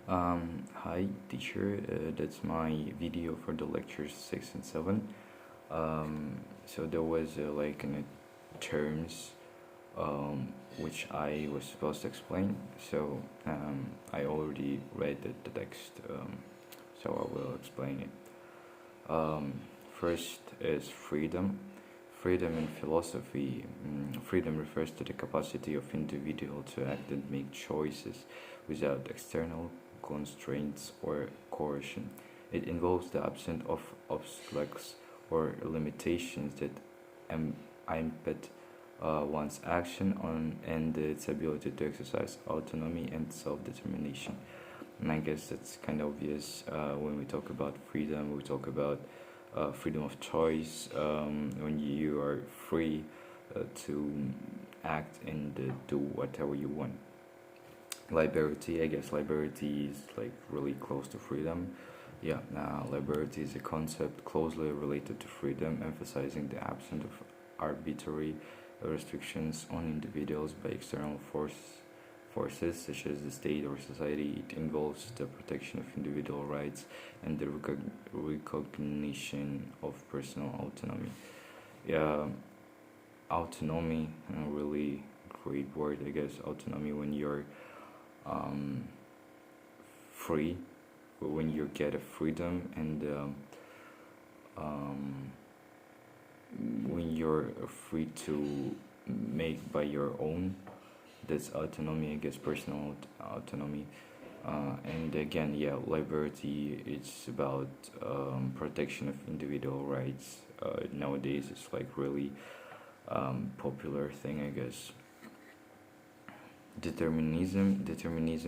Hi teacher, that's my video for the lectures 6 and 7. So there was terms which I was supposed to explain. So I already read the text, so I will explain it. First is freedom. Freedom in philosophy. Freedom refers to the capacity of individual to act and make choices without external constraints or coercion. It involves the absence of obstacles or limitations that impede one's action on and its ability to exercise autonomy and self-determination. And I guess that's kind of obvious when we talk about freedom. We talk about freedom of choice, when you are free to act and do whatever you want. Liberty, I guess liberty is like really close to freedom. Yeah, liberty is a concept closely related to freedom, emphasizing the absence of arbitrary restrictions on individuals by external forces such as the state or society. It involves the protection of individual rights and the recognition of personal autonomy. Yeah, autonomy, a really great word, I guess. Autonomy, when you're free, when you get a freedom, and when you're free to make by your own, that's autonomy, I guess, personal autonomy. And again, yeah, liberty, it's about protection of individual rights. Nowadays it's like really popular thing, I guess. Determinism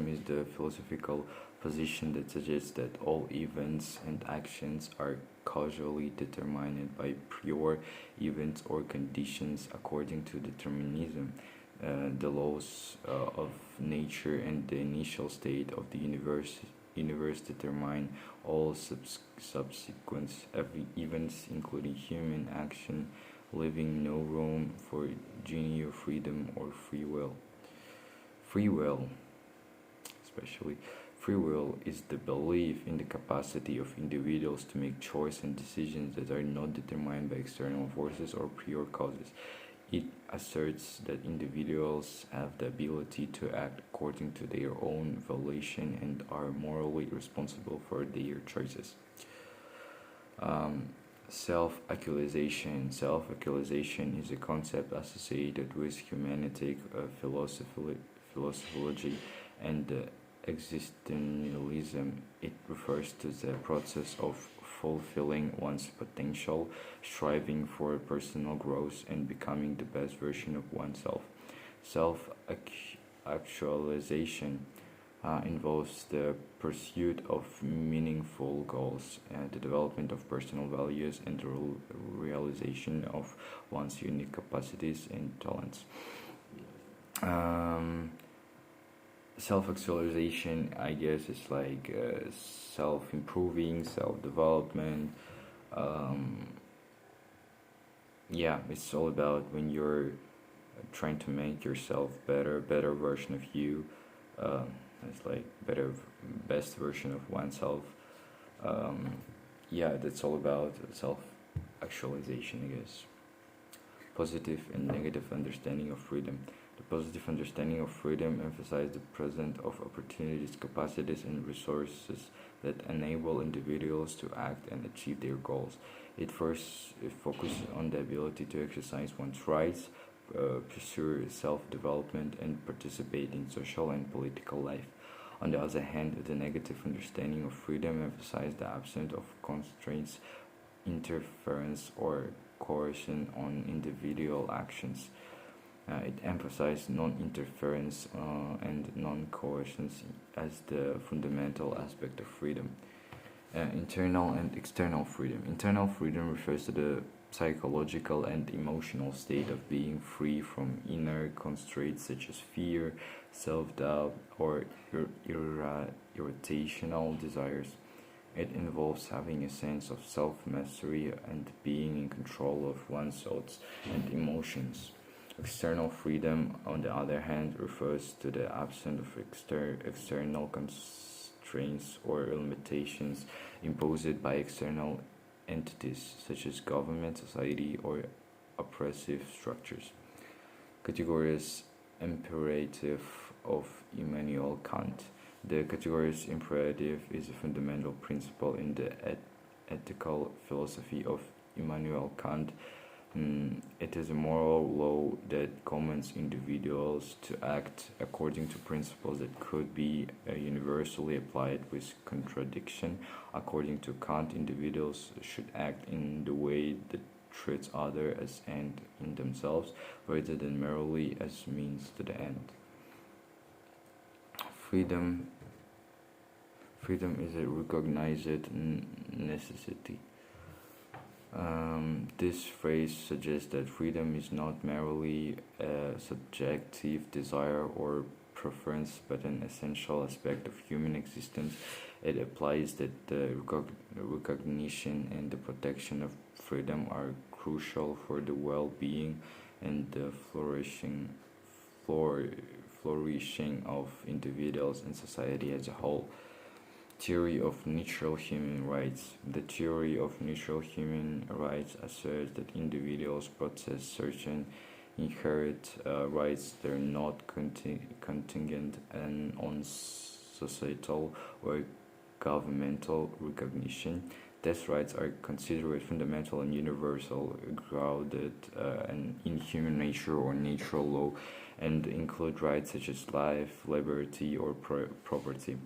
is the philosophical position that suggests that all events and actions are causally determined by prior events or conditions. According to determinism, the laws of nature and the initial state of the universe determine all subsequent events, including human action, leaving no room for genuine freedom or free will. Free will, especially free will, is the belief in the capacity of individuals to make choices and decisions that are not determined by external forces or prior causes. It asserts that individuals have the ability to act according to their own volition and are morally responsible for their choices. Self-actualization. Self-actualization is a concept associated with humanitic philosophy and existentialism. It refers to the process of fulfilling one's potential, striving for personal growth, and becoming the best version of oneself. Self-actualization involves the pursuit of meaningful goals, the development of personal values, and the realization of one's unique capacities and talents. Self-actualization, I guess, is like self-improving, self-development. Yeah, it's all about when you're trying to make yourself better version of you. It's like best version of oneself. Yeah, that's all about self-actualization, I guess. Positive and negative understanding of freedom. The positive understanding of freedom emphasizes the presence of opportunities, capacities, and resources that enable individuals to act and achieve their goals. It focuses on the ability to exercise one's rights, pursue self-development, and participate in social and political life. On the other hand, the negative understanding of freedom emphasizes the absence of constraints, interference, or coercion on individual actions. It emphasizes non-interference and non-coercion as the fundamental aspect of freedom. Internal and external freedom. Internal freedom refers to the psychological and emotional state of being free from inner constraints such as fear, self-doubt, or irrational desires. It involves having a sense of self-mastery and being in control of one's thoughts and emotions. External freedom, on the other hand, refers to the absence of external constraints or limitations imposed by external entities such as government, society, or oppressive structures. Categories imperative of Immanuel Kant. The categories imperative is a fundamental principle in the ethical philosophy of Immanuel Kant. It is a moral law that commands individuals to act according to principles that could be universally applied with contradiction. According to Kant, individuals should act in the way that treats others as end in themselves, rather than merely as means to the end. Freedom. Freedom is a recognized necessity. This phrase suggests that freedom is not merely a subjective desire or preference, but an essential aspect of human existence. It implies that the recognition and the protection of freedom are crucial for the well-being and the flourishing of individuals and society as a whole. Theory of natural human rights. The theory of natural human rights asserts that individuals possess certain inherent rights that are not contingent on societal or governmental recognition. These rights are considered fundamental and universal, grounded in human nature or natural law, and include rights such as life, liberty, or property.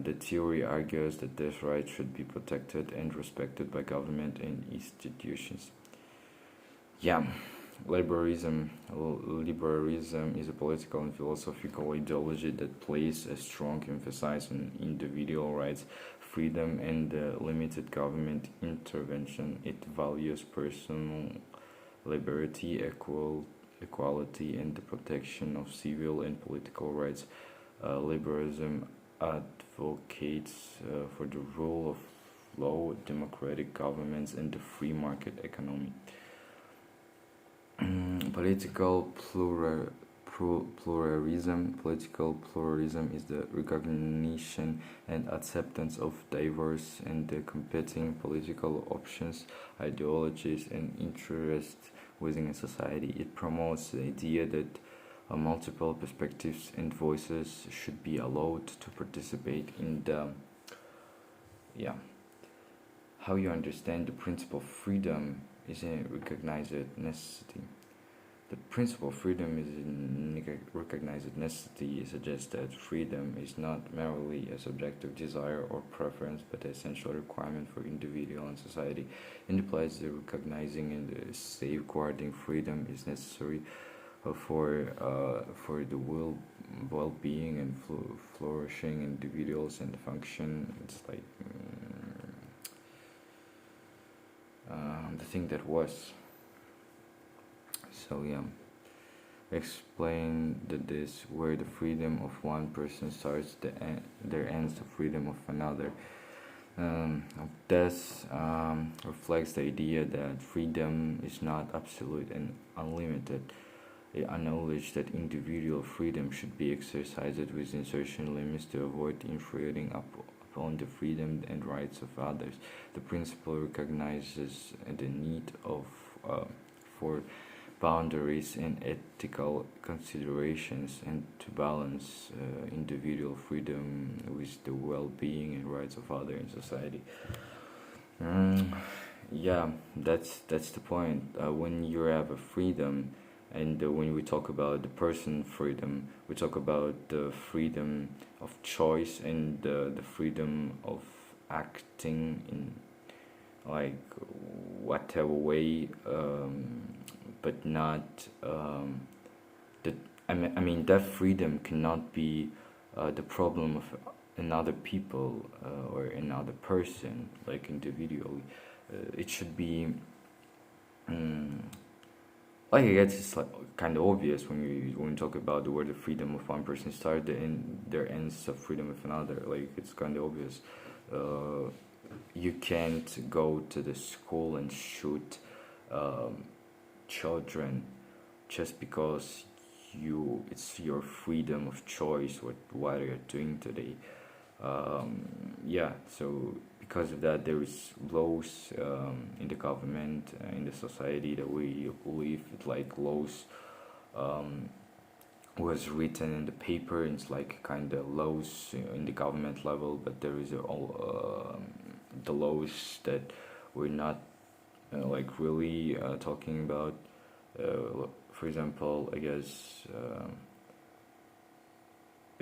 The theory argues that these rights should be protected and respected by government and institutions. Yeah, liberalism. Liberalism is a political and philosophical ideology that places a strong emphasis on individual rights, freedom, and limited government intervention. It values personal liberty, equality, and the protection of civil and political rights. Liberalism advocates for the rule of law, democratic governments, and the free market economy. Political pluralism. Political pluralism is the recognition and acceptance of diverse and competing political options, ideologies, and interests within a society. It promotes the idea that multiple perspectives and voices should be allowed to participate in the how you understand the principle of freedom is a recognized necessity. The principle of freedom is a recognized necessity. It suggests that freedom is not merely a subjective desire or preference, but an essential requirement for individual and society. It implies that recognizing and safeguarding freedom is necessary for the well-being and flourishing individuals and function. It's like the thing that was. So yeah, explain that this where the freedom of one person starts, there ends the freedom of another. This reflects the idea that freedom is not absolute and unlimited. It acknowledges that individual freedom should be exercised within certain limits to avoid intruding upon the freedom and rights of others. The principle recognizes the need for boundaries and ethical considerations, and to balance individual freedom with the well-being and rights of others in society. Yeah, that's the point. When you have a freedom, and when we talk about the person freedom, we talk about the freedom of choice and the freedom of acting in like whatever way, but not that. I mean that freedom cannot be the problem of another people or another person, like individually. It should be. Like I guess it's like kind of obvious when you talk about where the freedom of one person starts and there ends the freedom of another. Like it's kind of obvious. You can't go to the school and shoot children just because it's your freedom of choice what you're doing today. Yeah, so because of that, there is laws in the government, in the society that we live. It's like laws um, was written in the paper. It's like kind of laws in the government level, but there is all the laws that we're not like really talking about. For example, I guess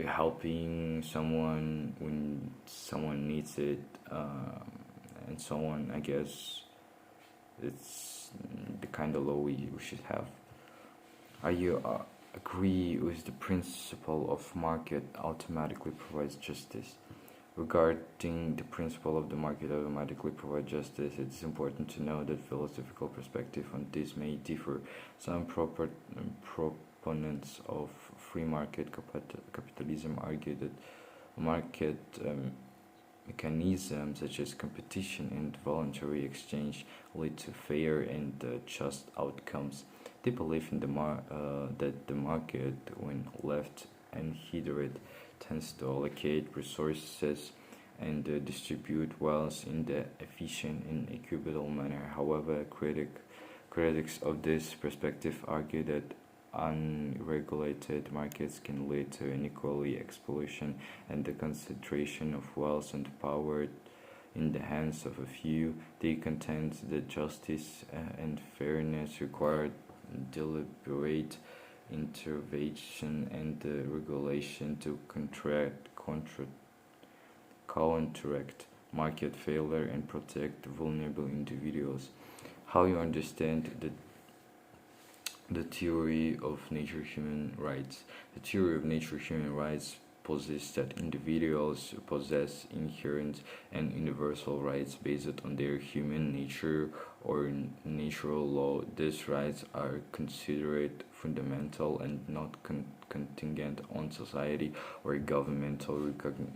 helping someone when someone needs it, and so on. I guess it's the kind of law we should have. Are you agree with the principle of market automatically provides justice? Regarding the principle of the market automatically provide justice, it's important to know that philosophical perspective on this may differ. Some proponents of free market capitalism argue that market mechanisms such as competition and voluntary exchange lead to fair and just outcomes. They believe in that the market, when left unhindered, tends to allocate resources and distribute wealth in the efficient and equitable manner. However, critics of this perspective argue that unregulated markets can lead to inequality, exploitation, and the concentration of wealth and power in the hands of a few. They contend that justice and fairness require deliberate intervention and regulation to counteract market failure and protect vulnerable individuals. How you understand the theory of nature human rights? The theory of nature human rights posits that individuals possess inherent and universal rights based on their human nature or natural law. These rights are considered fundamental and not contingent on society or governmental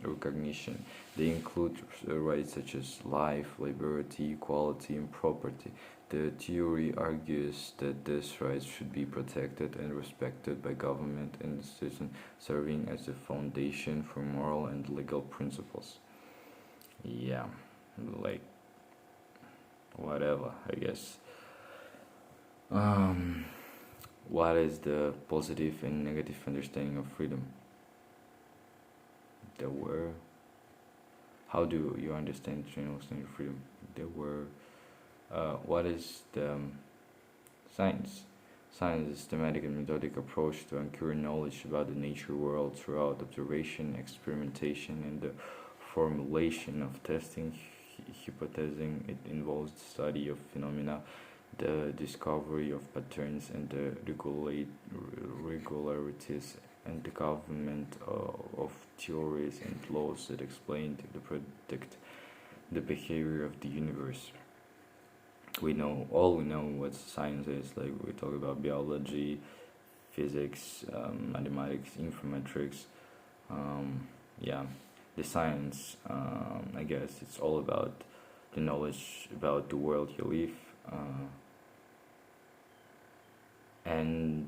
recognition. They include rights such as life, liberty, equality, and property. The theory argues that these rights should be protected and respected by government and institutions, serving as the foundation for moral and legal principles. Yeah, like whatever, I guess. Um, what is the positive and negative understanding of freedom? There were. How do you understand general understanding of freedom? There were. What is the science? Science is a systematic and methodic approach to acquire knowledge about the nature world throughout observation, experimentation, and the formulation of testing hypothesizing. It involves the study of phenomena, the discovery of patterns, and the regularities and the development of theories and laws that explain the predict the behavior of the universe. We know what science is. Like we talk about biology, physics, mathematics, informatics. Yeah, the science. I guess it's all about the knowledge about the world you live, and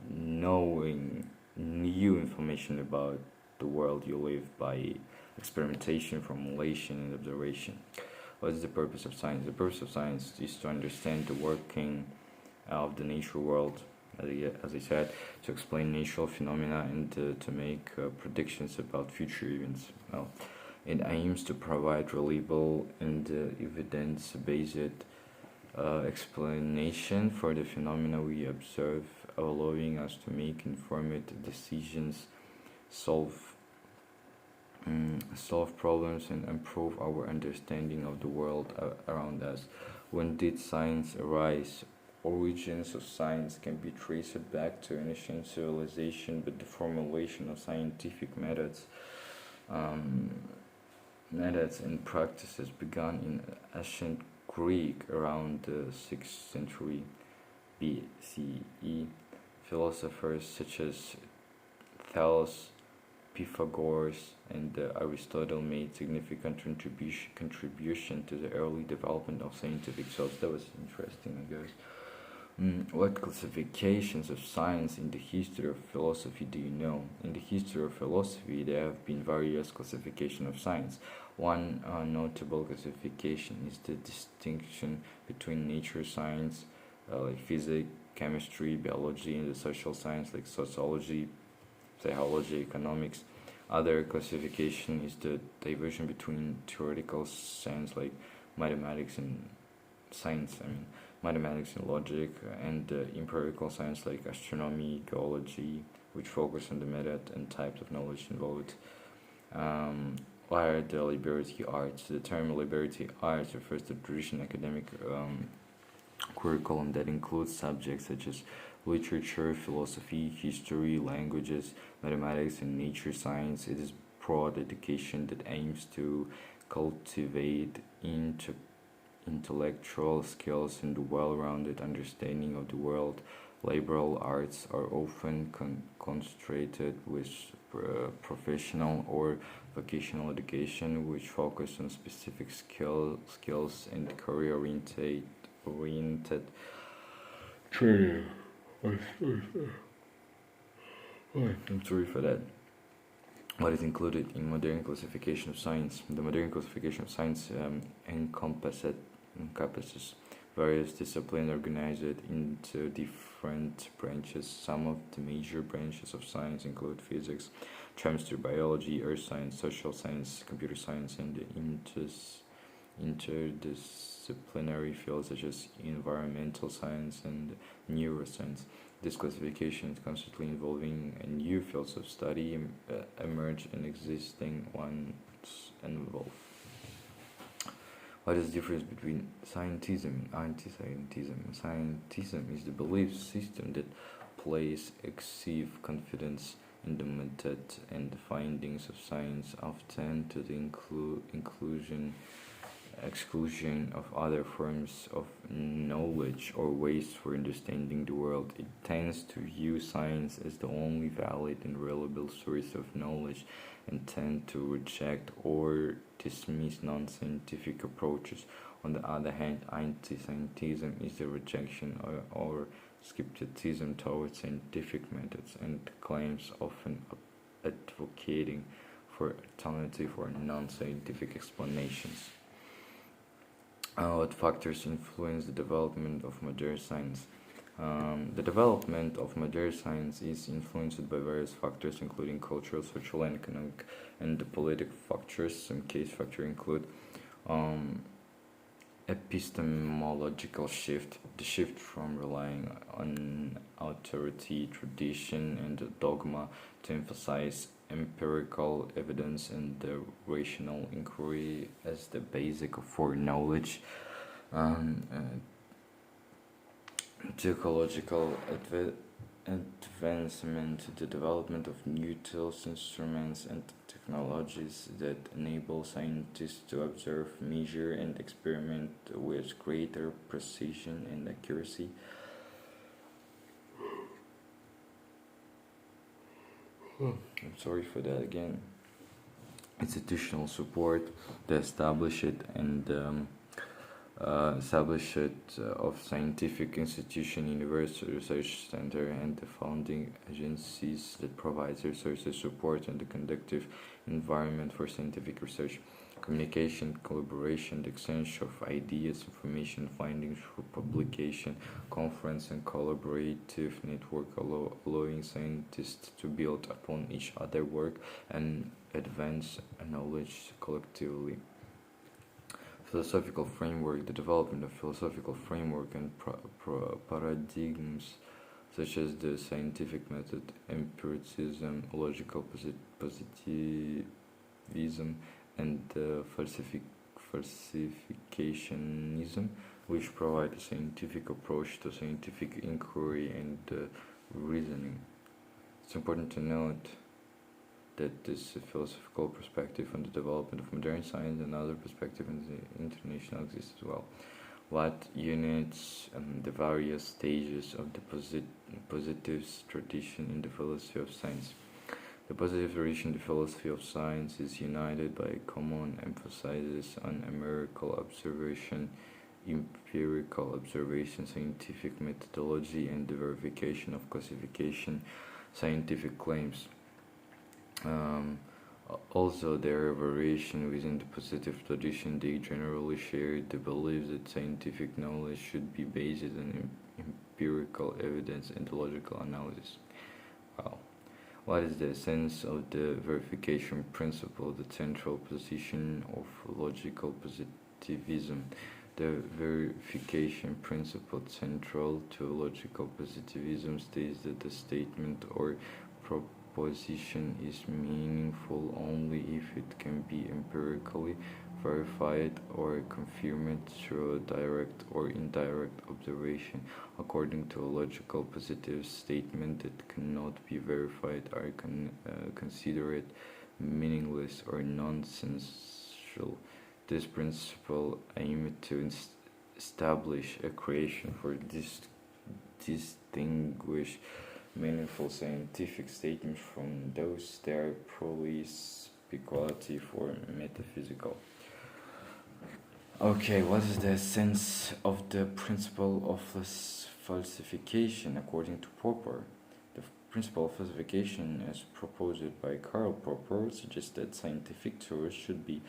knowing new information about the world you live by experimentation, formulation, and observation. What is the purpose of science? The purpose of science is to understand the working of the natural world, as I said, to explain natural phenomena and to make predictions about future events. Well, it aims to provide reliable and evidence-based explanation for the phenomena we observe, allowing us to make informed decisions, solve problems, and improve our understanding of the world around us. When did science arise? Origins of science can be traced back to ancient civilization, but the formulation of scientific um, methods and practices began in ancient Greek around the 6th century BCE. Philosophers such as Thales, Pythagoras, and Aristotle made significant contribution to the early development of scientific thought. That was interesting, I guess. What classifications of science in the history of philosophy do you know? In the history of philosophy, there have been various classifications of science. One notable classification is the distinction between nature science, like physics, chemistry, biology, and the social science, like sociology, psychology, economics. Other classification is the division between theoretical science, like mathematics and science. Mathematics and logic, and empirical science like astronomy, geology, which focus on the method and types of knowledge involved. Um, what are the liberty arts? The term liberty arts refers to traditional academic curriculum that includes subjects such as literature, philosophy, history, languages, mathematics, and nature science. It is broad education that aims to cultivate intellectual skills and a well-rounded understanding of the world. Liberal arts are often concentrated with professional or vocational education, which focus on specific skills and career-oriented training. I'm sorry for that. What is included in modern classification of science? The modern classification of science encompasses various disciplines organized into different branches. Some of the major branches of science include physics, chemistry, biology, earth science, social science, computer science, and interdisciplinary fields such as environmental science and neuroscience. This classification is constantly evolving, and new fields of study emerge and existing ones evolve. What is the difference between scientism and anti-scientism? Scientism is the belief system that places excessive confidence in the method and the findings of science, often to the exclusion of other forms of knowledge or ways for understanding the world. It tends to view science as the only valid and reliable source of knowledge and tend to reject or dismiss non-scientific approaches. On the other hand, anti-scientism is the rejection or skepticism towards scientific methods and claims, often advocating for alternative or non-scientific explanations. What factors influence the development of modern science? The development of modern science is influenced by various factors, including cultural, social, and economic, and the political factors. Some case factors include um, epistemological shift, the shift from relying on authority, tradition, and dogma to emphasize empirical evidence and the rational inquiry as the basis for knowledge. Um, uh, Technological advancement, the development of new tools, instruments, and technologies that enable scientists to observe, measure, and experiment with greater precision and accuracy. I'm sorry for that again. Institutional support, the establishment of scientific institution, university research center, and the founding agencies that provide resources, support, and the conducive environment for scientific research. Communication, collaboration, the exchange of ideas, information, findings for publication, conference, and collaborative network allowing scientists to build upon each other's work and advance knowledge collectively. Philosophical framework, the development of philosophical framework and paradigms such as the scientific method, empiricism, logical positivism, and falsificationism, which provide a scientific approach to scientific inquiry and reasoning. It's important to note that this philosophical perspective on the development of modern science and other perspective in the international exists as well. What units the various stages of the positive tradition in the philosophy of science? The positive tradition in the philosophy of science is united by common emphasis on empirical observation empirical observation, scientific methodology, and the verification of classification scientific claims. Also, there are variations within the positive tradition. They generally share the belief that scientific knowledge should be based on empirical evidence and logical analysis. Wow. What is the essence of the verification principle, the central position of logical positivism? The verification principle central to logical positivism states that the statement or proposition is meaningful only if it can be empirically verified or confirmed through direct or indirect observation. According to a logical positive statement that cannot be verified are considered meaningless or nonsensical. This principle aimed to establish a creation for distinguish meaningful scientific statements from those that are purely speculative or metaphysical. Okay, what is the sense of the principle of falsification according to Popper? The principle of falsification, as proposed by Karl Popper, suggests that scientific truths should be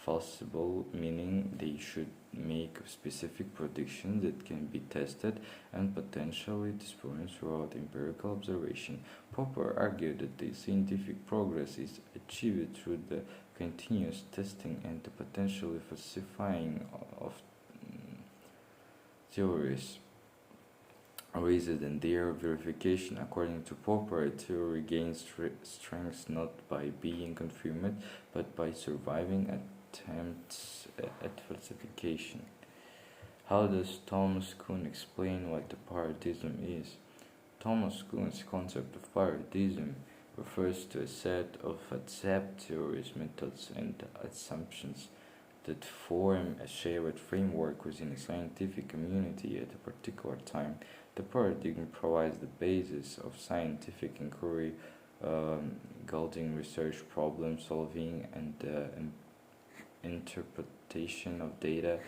falsifiable, meaning they should make specific predictions that can be tested and potentially disproven throughout empirical observation. Popper argued that the scientific progress is achieved through the continuous testing and the potentially falsifying of theories raised and their verification. According to Popper, a theory gains strength not by being confirmed but by surviving attempts at falsification. How does Thomas Kuhn explain what the paradigm is? Thomas Kuhn's concept of paradigm refers to a set of accepted theories, methods, and assumptions that form a shared framework within a scientific community at a particular time. The paradigm provides the basis of scientific inquiry, guiding research, problem solving, and interpretation of data.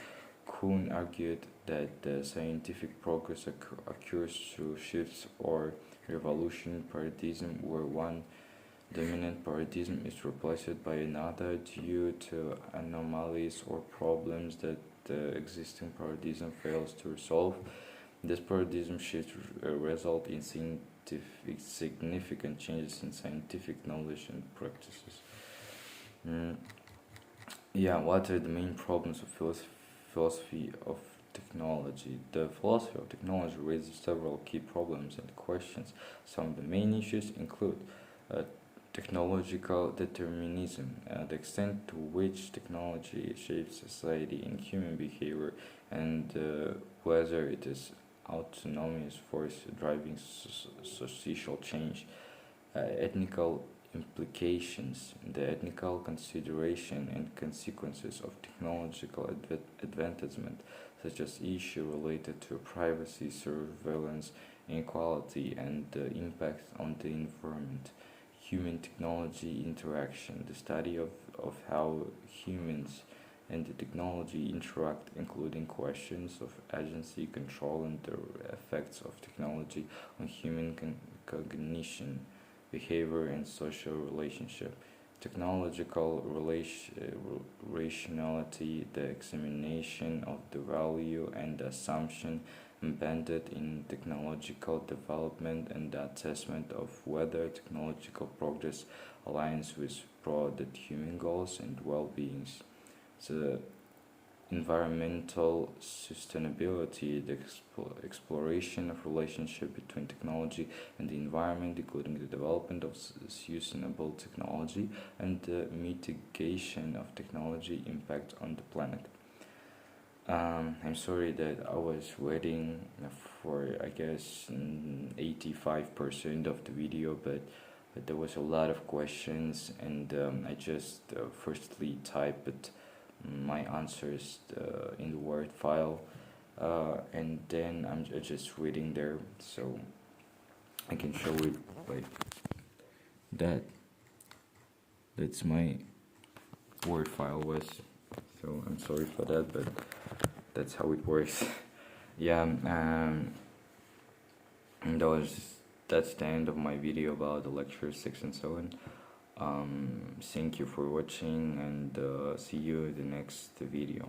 Kuhn argued that the scientific progress occurs through shifts or revolution paradigm where one dominant paradigm is replaced by another due to anomalies or problems that the existing paradigm fails to resolve. This paradigm shift result in significant changes in scientific knowledge and practices. What are the main problems of philosophy of technology? The philosophy of technology raises several key problems and questions. Some of the main issues include technological determinism, the extent to which technology shapes society and human behavior, and whether it is autonomous force driving social change. Ethical implications, the ethical consideration and consequences of technological advancement, such as issues related to privacy, surveillance, inequality, and the impact on the environment. Human technology interaction, the study of how humans and the technology interact, including questions of agency, control, and the effects of technology on human cognition, behavior, and social relationship. Technological rationality, the examination of the value and the assumption embedded in technological development and the assessment of whether technological progress aligns with broader human goals and well-beings. The environmental sustainability, the exploration of relationship between technology and the environment, including the development of sustainable technology and the mitigation of technology impact on the planet. I'm sorry that I was waiting for 85% of the video, but there was a lot of questions, and I just firstly typed my answers in the Word file, and then I'm just reading there, so I can show it like that. That's my Word file was, so I'm sorry for that, but that's how it works. Yeah, and that's the end of my video about the lecture 6 and 7. Thank you for watching, and see you in the next video.